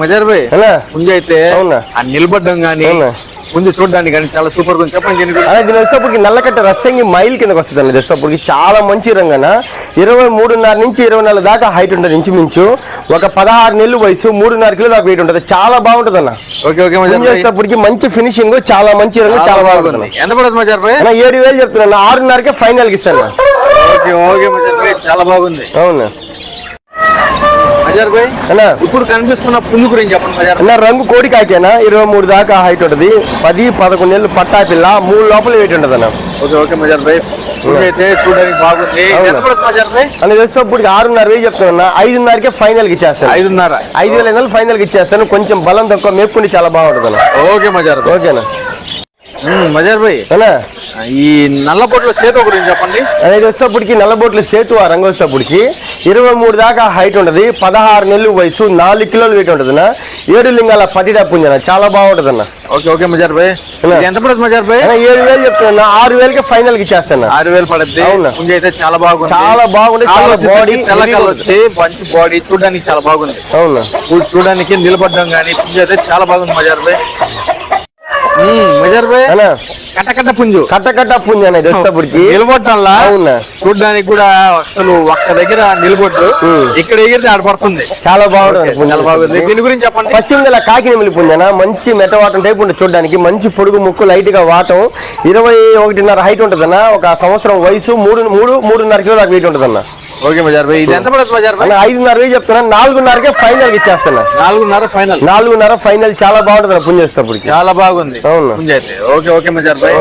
మజార్ భాయ్ పుంజ అయితే నిలబడ్డం గానీ పుంజ చూడడానికి కానీ చాలా సూపర్ గా చెప్పండి. దీని వచ్చేటప్పటికి నల్లకట్ట రస్సంగి మైల్ కిందకి వస్తుంది అండి. వచ్చేటప్పటికి చాలా మంచి రంగన 23.5 నుంచి 24 దాకా హైట్ ఉంటుంది. ఇంచుమించు ఒక 16 నెలలు వయసు 3.5 కిలో దాకా వెయిట్ ఉంటుంది. చాలా బాగుంటది అన్న. వచ్చేటప్పటికి మంచి ఫినిషింగ్, చాలా మంచి రంగు, చాలా బాగుంటుంది. ఎంత పడుతుంది మజార్ భాయ్? 7,000 చెప్తున్నా. 6.5కే ఫైనల్ కి ఇస్తాను. చాలా బాగుంది. అవును మజార్ భాయ్, ఇప్పుడు కనిపిస్తున్న పుంజు గురించి చెప్పండి. అన్న రంగు కోడి కాకేనా 23 దాకా హైట్ ఉంటుంది. 10-11 నెలలు పట్టా పిల్ల, 3 లోపల వెయిట్ ఉంటుంది అన్న. ఓకే మజార్ భాయ్, అయితే చూడడానికి బాగుంది. అని వచ్చేటప్పుడు 6.5 చెప్తున్నా. 5.5కే ఫైనల్ కి ఇచ్చేస్తాను. 5,500 ఫైనల్ కి ఇచ్చేస్తాను. కొంచెం బలం తక్కువ, మేపుకుంటే చాలా బాగుంటుంది అన్న. ఓకే మజార్ భాయ్. ఓకేనా మజార్ భాయ్, ఈ నల్లబొట్ల సేతు గురించి చెప్పండి. అనేది వచ్చేటప్పటికి నల్లబొట్ల సేతు ఆ రంగు వచ్చేటప్పటికి 23 దాకా హైట్ ఉంటుంది. 16 నెలలు వయసు, 4 కిలోలు వెయిట్ ఉంటుంది అన్న. 7 లింగాల పటిడా పుంజన, చాలా బాగుంటుంది అన్న. ఓకే మజార్ భాయ్, ఎంత పడుతుంది మజార్ భాయ్? 7,000 చెప్తున్నా. 6,000కి ఫైనల్ కి ఇచ్చేస్తాను. 6,000 పడుతుంది. పుంజ అయితే చాలా బాగుంది. చాలా బాగుంది. చాలా బాడీ, మంచి బాడీ, చూడడానికి చాలా బాగుంది. అవునా, చూడడానికి నిలబడ్డం కానీ పుంజ అయితే చాలా బాగుంది మజార్ భాయ్. మజార్ భాయ్, కట్టకట్ట పుంజు అనేది వచ్చేటప్పటికి నిలబొట్టంలా. అవునా, చూడడానికి కూడా అసలు ఒక్క దగ్గర నిలబొట్టు, ఇక్కడ ఎగిరితే ఆడపడుతుంది. చాలా బాగుంటుంది. చాలా బాగుంది. దీని గురించి చెప్పండి. పశ్చిమ కాకినెమిలి పుంజన, మంచి మెటవాటం టైప్ ఉంటుంది. చూడడానికి మంచి పొడుగు ముక్కు, లైట్ గా వాటం, 21.5 హైట్ ఉంటుంది అన్న. ఒక సంవత్సరం వయసు, 3.5 కిలో దాకా వెయిట్ ఉంటుంది అన్న. ఓకే మజార్ భాయ్, ఇది ఎంత పడుతుంది మజార్ భాయ్? 5.5 చెప్తున్నా. 4.5కే ఫైనల్ కి ఇచ్చేస్తాను. 4.5 ఫైనల్. చాలా బాగుంటుంది పుంజ వచ్చేటప్పటికి. చాలా బాగుంది. అవును. ఓకే మజార్ భాయ్.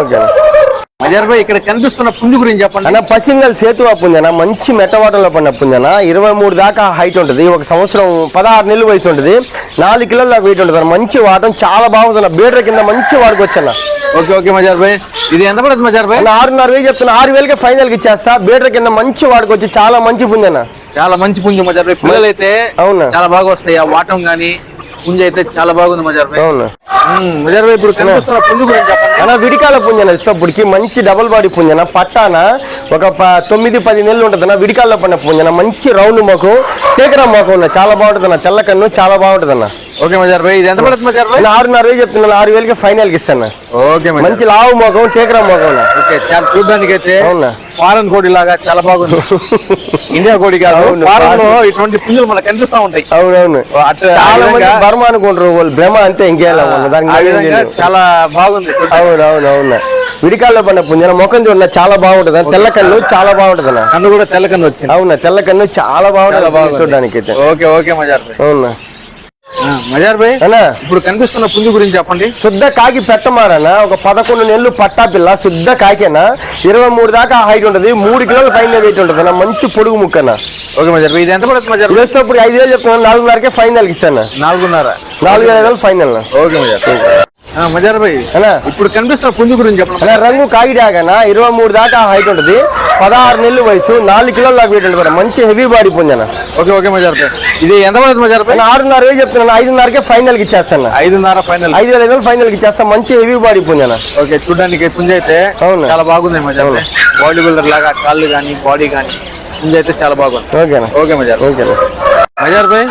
మజార్ భాయ్, ఇక్కడ కనిపిస్తున్న పుంజు గురించి చెప్పండి. అన్న పసింగల్ సేతు పుంజన, మంచి మెట్టవాటంలో పడిన పుంజన. 23 దాకా హైట్ ఉంటుంది. ఒక సంవత్సరం 16 నెలలు వయసు ఉంటుంది. 4 కిలోల దాకా వెయిట్ ఉంటుంది. మంచి వాటం, చాలా బాగుంటుంది. బీడర్ కింద మంచి వాడుకొచ్చన్న. ఓకే మజార్ భాయ్, ఇది ఎంత పడుతుంది మజార్ భాయ్? 6.5 చెప్తున్నా. 6,000కే ఫైనల్ కి ఇచ్చేస్తా. బీడర్ కింద మంచి వాడుకొచ్చి, చాలా మంచి పుంజన. చాలా మంచి పుంజు మజార్ భాయ్. పిల్లలు అయితే అవునా చాలా బాగా వస్తాయి. ఆ వాటం గానీ పుంజ అయితే చాలా బాగుంది మజార్ భాయ్. అవునా మజార్ భాయ్, ఇప్పుడు కనిపిస్తున్న పుంజు గురించి చెప్పండి. అన్న విడికాల పుంజన ఇష్టప్పటికి మంచి డబుల్ బాడీ పుంజన. పట్టాన ఒక 9-10 నెలలు ఉంటుంది. విడికాల్లో పడిన పుంజన, మంచి రౌండ్ మొఖం, టేకరా మొఖం ఉన్న, చాలా బాగుంటుంది అన్న. తెల్ల కన్ను, చాలా బాగుంటుంది అన్న. ఓకే మజార్ భాయ్, ఇది ఎంత పడుతుంది మజార్ భాయ్? 6.5 చెప్తున్నాను. 6,000కి ఫైనల్ కి ఇస్తాను. ఓకే, మంచి లావు మొఖం, టేకరా మొఖం. ఓకే, చాలా చూడడానికి అయితే అవునా ఫారెన్ కోడి లాగా చాలా బాగుంది. ఇండియా కోడి కాదు, ఫారెన్ లో ఇటువంటి పుంజులు మనకు కనిపిస్తా ఉంటాయి. అవునవును, చాలా మంది బర్మా అనుకుంటారు వాళ్ళు. బ్రహ్మ అంతే, ఇంకేలా చాలా బాగుంది. అవునవును. విడికాల్లో పడిన పుంజన, ముఖం చూడ చాలా బాగుంటది. తెల్ల కన్ను, చాలా బాగుంటది అన్న. కన్ను కూడా తెల్ల కన్ను వచ్చింది. అవునా, తెల్ల కన్ను చాలా బాగుంటది చూడడానికి అయితే. ఓకే మజార్ భాయ్. అవునా మజార్ భాయ్, ఇప్పుడు కనిపిస్తున్న పుంజు గురించి చెప్పండి. శుద్ధ కాకి పెట్టమారన్న. ఒక 11 నెలలు పట్టా పిల్ల, శుద్ధ కాకేనా. 23 దాకా హైట్ ఉంటది. 3 కిలోల పైన వెయిట్ ఉంటది అన్న. మంచి పొడుగు ముక్కన. ఓకే మజార్ భాయ్, ఇది ఎంత పడుతుంది మజార్ భాయ్? ఇప్పుడు 5,000 చెప్తున్నాను. 4.5కే ఫైనల్ కి ఇస్తాను. 4,500 ఫైనల్. ఓకే మజార్ భాయ్, ఇప్పుడు కనిపిస్తున్న పుంజు గురించి చెప్పండి. రంగు కాకిడాగన, 23 దాకా హైట్ ఉంటది. 16 నెలలు వయసు, 4 కిలోల దాకా వెయిట్ ఉంటుంది. మంచి హెవీ బాడీ పుంజన. ఓకే మజార్ భాయ్, ఇది ఎంత పడుతుంది మజార్ భాయ్? 6.5 చెప్తున్నాను. 5.5కే ఫైనల్ కి ఇచ్చేస్తాను. 5.5 ఫైనల్. 5,500 ఫైనల్ కి ఇచ్చేస్తాను. మంచి హెవీ బాడీ పుంజన. ఓకే, చూడడానికి పుంజ అయితే చాలా బాగుంది మజార్ భాయ్. బాడీ బిల్డర్ లాగా కాళ్ళు కానీ బాడీ కానీ పుంజ అయితే చాలా బాగుంది. ఓకే మజార్. మజార్ భాయ్,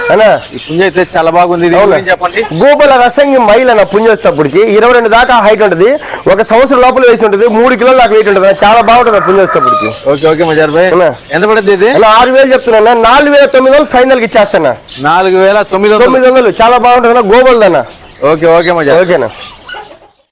ఈ పుంజ అయితే చాలా బాగుంది. చెప్పండి. గోపాల రసంగి మైల్ అన్న పుంజ వచ్చేటప్పటికి 22 దాకా హైట్ ఉంటుంది. ఒక సంవత్సరం లోపల వేసి ఉంటుంది. 3 కిలోల దాకా వెయిట్ ఉంటుంది. చాలా బాగుంటుంది పుంజ వచ్చేటప్పటికి. ఓకే మజార్ భాయ్, ఎంత పడుతుంది ఇది? 6,000 చెప్తున్నా. 4,900 ఫైనల్ కి ఇచ్చేస్తాను. 4,900. చాలా బాగుంటుంది. గోపాలదన్న. ఓకే మజార్. ఓకేనా.